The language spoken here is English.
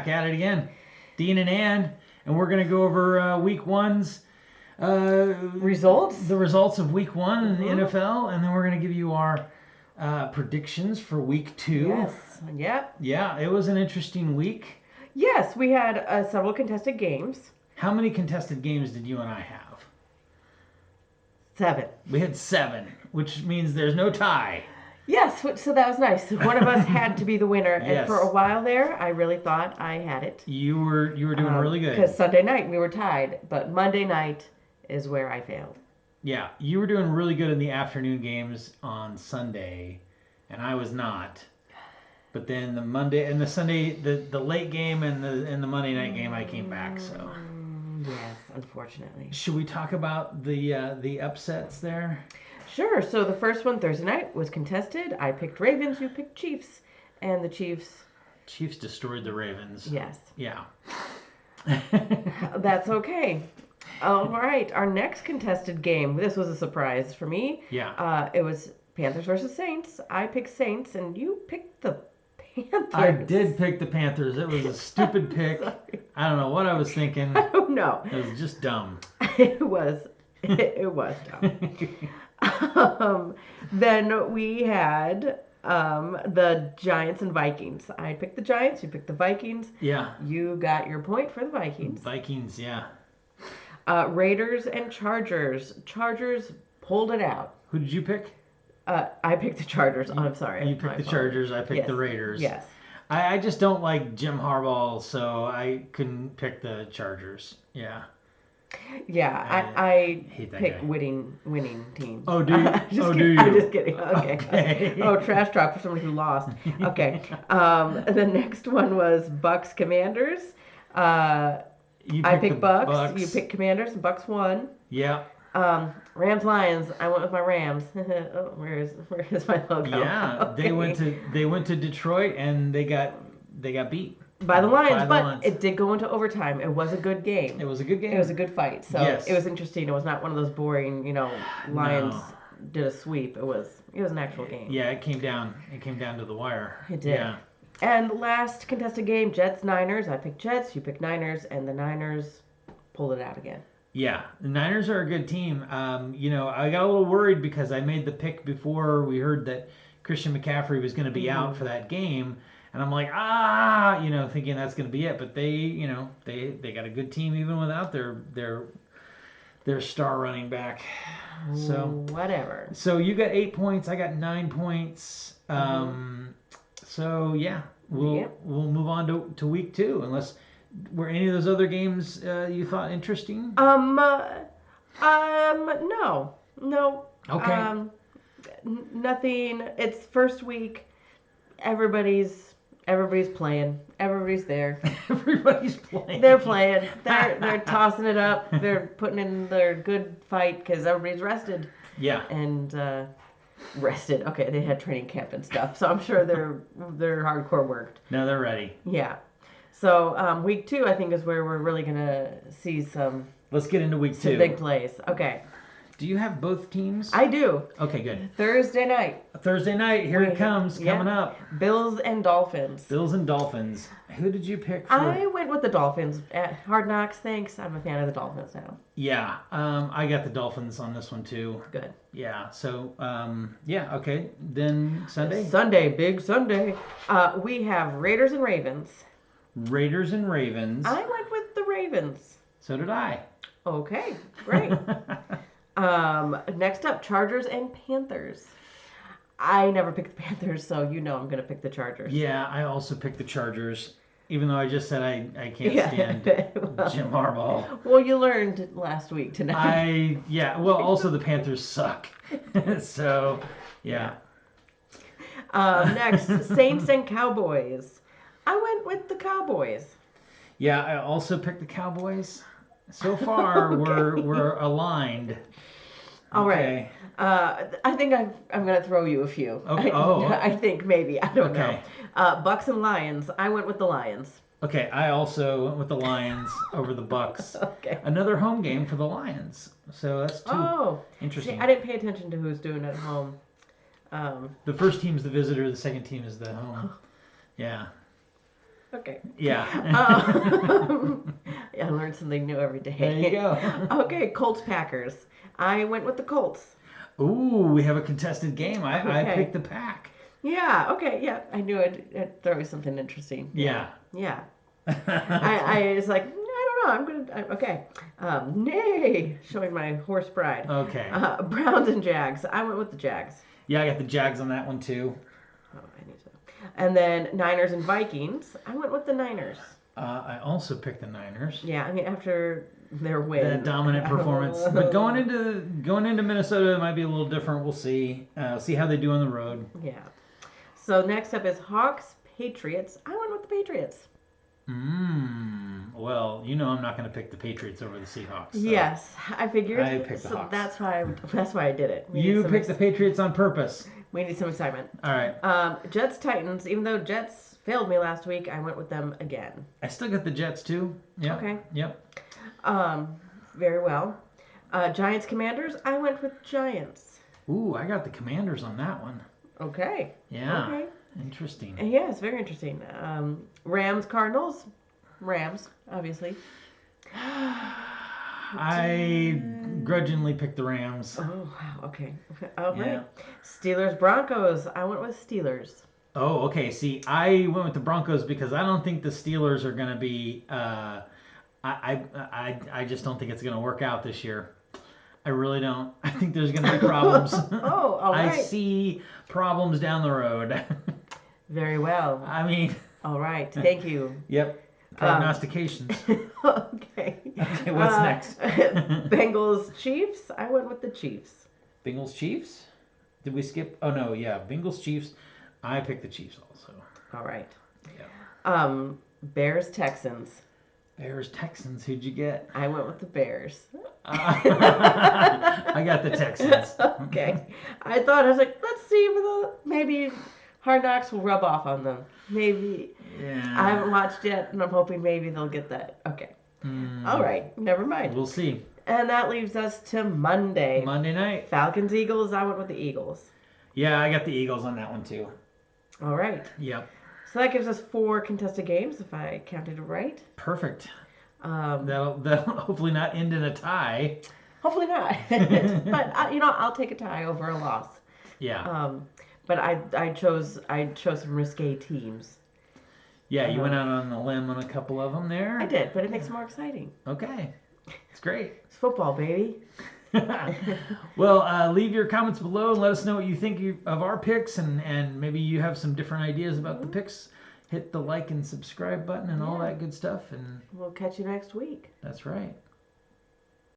back at it again. Dean and Ann, and we're going to go over week one's Results? the results of week one in the Mhm. NFL, and then we're going to give you our predictions for week two. Yes. Yep. Yeah, it was an interesting week. Yes, we had several contested games. How many contested games did you and I have? 7. We had 7, which means there's no tie. Yes, so that was nice. One of us had to be the winner, and Yes. for a while there, I really thought I had it. You were doing really good. Because Sunday night we were tied, but Monday night is where I failed. Yeah, you were doing really good in the afternoon games on Sunday, and I was not. But then the Monday and the Sunday, the late game and the Monday night game, I came back. So Yes, unfortunately. should we talk about the upsets there? Sure. So the first one Thursday night was contested. I picked Ravens. You picked Chiefs, and the Chiefs. Chiefs destroyed the Ravens. Yes. Yeah. That's okay. All right. Our next contested game. This was a surprise for me. Yeah. It was Panthers versus Saints. I picked Saints, and you picked the Panthers. I did pick the Panthers. It was a stupid pick. Sorry. I don't know what I was thinking. I don't know. It was just dumb. It was. It was dumb. Then we had the Giants and Vikings. I picked the Giants. You picked the Vikings. Yeah. You got your point for the Vikings. Vikings, yeah. Raiders and Chargers. Chargers pulled it out. Who did you pick? I picked the Chargers. Oh, I'm sorry. You picked the Chargers. I picked Yes. the Raiders. Yes. I just don't like Jim Harbaugh, so I couldn't pick the Chargers. Yeah. Yeah, I hate that pick guy. winning teams. Oh, do you? Just Do kidding. you? I'm just kidding. Okay. Okay. Oh, trash talk for somebody who lost. Okay. The next one was Bucks Commanders. You I picked picked the Bucks. You picked Commanders. And Bucks won. Yeah. Rams Lions. I went with my Rams. Oh, where is my logo? Yeah. Okay. They went to Detroit and they got beat by the Lions, by the but Lions. it did go into overtime. It was a good game. It was a good game. It was a good fight. So Yes. it was interesting. It was not one of those boring, Lions No. did a sweep. It was an actual game. Yeah, it came down to the wire. It did. Yeah. And last contested game, Jets Niners. I picked Jets, you picked Niners, and the Niners pulled it out again. Yeah, the Niners are a good team. I got a little worried because I made the pick before we heard that Christian McCaffrey was going to be out for that game, and I'm like, thinking that's going to be it. But they got a good team even without their star running back. So Whatever. So you got 8 points. I got 9 points. So yeah, we'll move on to week 2 unless. Were any of those other games you thought interesting? No. Okay. Nothing. It's first week. Everybody's playing. Everybody's there. Everybody's playing. They're playing. They're tossing it up. They're putting in their good fight because everybody's rested. Yeah. And rested. Okay, they had training camp and stuff, so I'm sure they're hardcore worked. No, they're ready. Yeah. So week 2, I think, is where we're really gonna see some Let's get into week 2. big plays. Okay. Do you have both teams? I do. Okay, good. Thursday night, Thursday night, here it comes, coming up. Bills and Dolphins. Bills and Dolphins. Who did you pick for? I went with the Dolphins at Hard Knocks. Thanks. I'm a fan of the Dolphins now. Yeah, I got the Dolphins on this one too. Good. Yeah. So, okay. Then Sunday. Sunday, big Sunday. We have Raiders and Ravens. Raiders and Ravens. I went with the Ravens. So did I. Okay, great. Next up, Chargers and Panthers. I never picked the Panthers, so I'm going to pick the Chargers. Yeah, I also picked the Chargers, even though I just said I can't stand Jim Harbaugh. Well, you learned last week tonight. Also the Panthers suck. So, yeah. Next, Saints and Cowboys. I went with the Cowboys. Yeah, I also picked the Cowboys. So far, we're aligned. All right. I think I'm going to throw you a few. Okay. I think maybe. I don't know. Okay. Bucks and Lions. I went with the Lions. Okay, I also went with the Lions over the Bucks. Okay. Another home game for the Lions. So that's interesting. See, I didn't pay attention to who's doing it at home. The first team's the visitor. The second team is the home. Yeah. Okay. Yeah. Yeah, I learn something new every day. There you go. Okay, Colts Packers. I went with the Colts. Ooh, we have a contested game. I Okay. picked the pack. Yeah, okay, yeah. I knew I'd throw you something interesting. Yeah. Yeah. I was like, I don't know. Okay. Nay, showing my horse pride. Okay. Browns and Jags. I went with the Jags. Yeah, I got the Jags on that one too. Oh, I need to. And then Niners and Vikings. I went with the Niners. I also picked the Niners. Yeah, I mean after their win, That dominant performance, but going into Minnesota, it might be a little different. We'll see. See how they do on the road. Yeah. So next up is Hawks Patriots. I went with the Patriots. Well, I'm not going to pick the Patriots over the Seahawks. So. Yes, I figured. I picked the so Hawks. that's why I did it. You picked the Patriots on purpose. We need some excitement. All right. Jets Titans. Even though Jets failed me last week, I went with them again. I still got the Jets too. Yeah. Okay. Yep. Very well. Giants Commanders. I went with Giants. Ooh, I got the Commanders on that one. Okay. Yeah. Okay. Interesting. Yeah, it's very interesting. Rams Cardinals. Rams, obviously. I grudgingly picked the Rams. Oh wow. Okay. All right. Yeah. Steelers Broncos. I went with Steelers. Oh, okay. See, I went with the Broncos because I don't think the Steelers are going to be. I just don't think it's going to work out this year. I really don't. I think there's going to be problems. Oh, all right. I see problems down the road. Very well. I mean. All right. Thank you. Yep. Prognostications. Okay. Okay. What's next? Bengals Chiefs. I went with the Chiefs. Bengals Chiefs. Did we skip? Oh no. Yeah. Bengals Chiefs. I picked the Chiefs also. All right. Yeah. Bears Texans. Bears Texans. Who'd you get? I went with the Bears. I got the Texans. Okay. I was like, let's see if maybe Hard Knocks will rub off on them. Maybe. Yeah. I haven't watched yet, and I'm hoping maybe they'll get that. Okay. All right. Never mind. We'll see. And that leaves us to Monday. Monday night. Falcons Eagles. I went with the Eagles. Yeah, I got the Eagles on that one too. All right. Yep. So that gives us 4 contested games, if I counted it right. Perfect. That'll hopefully not end in a tie. Hopefully not. But I'll take a tie over a loss. Yeah. But I chose some risque teams. Yeah, you went out on a limb on a couple of them there. I did, but it makes it more exciting. Okay. It's great. It's football, baby. Well, leave your comments below and let us know what you think of our picks, and maybe you have some different ideas about the picks. Hit the like and subscribe button and all that good stuff. And we'll catch you next week. that's right.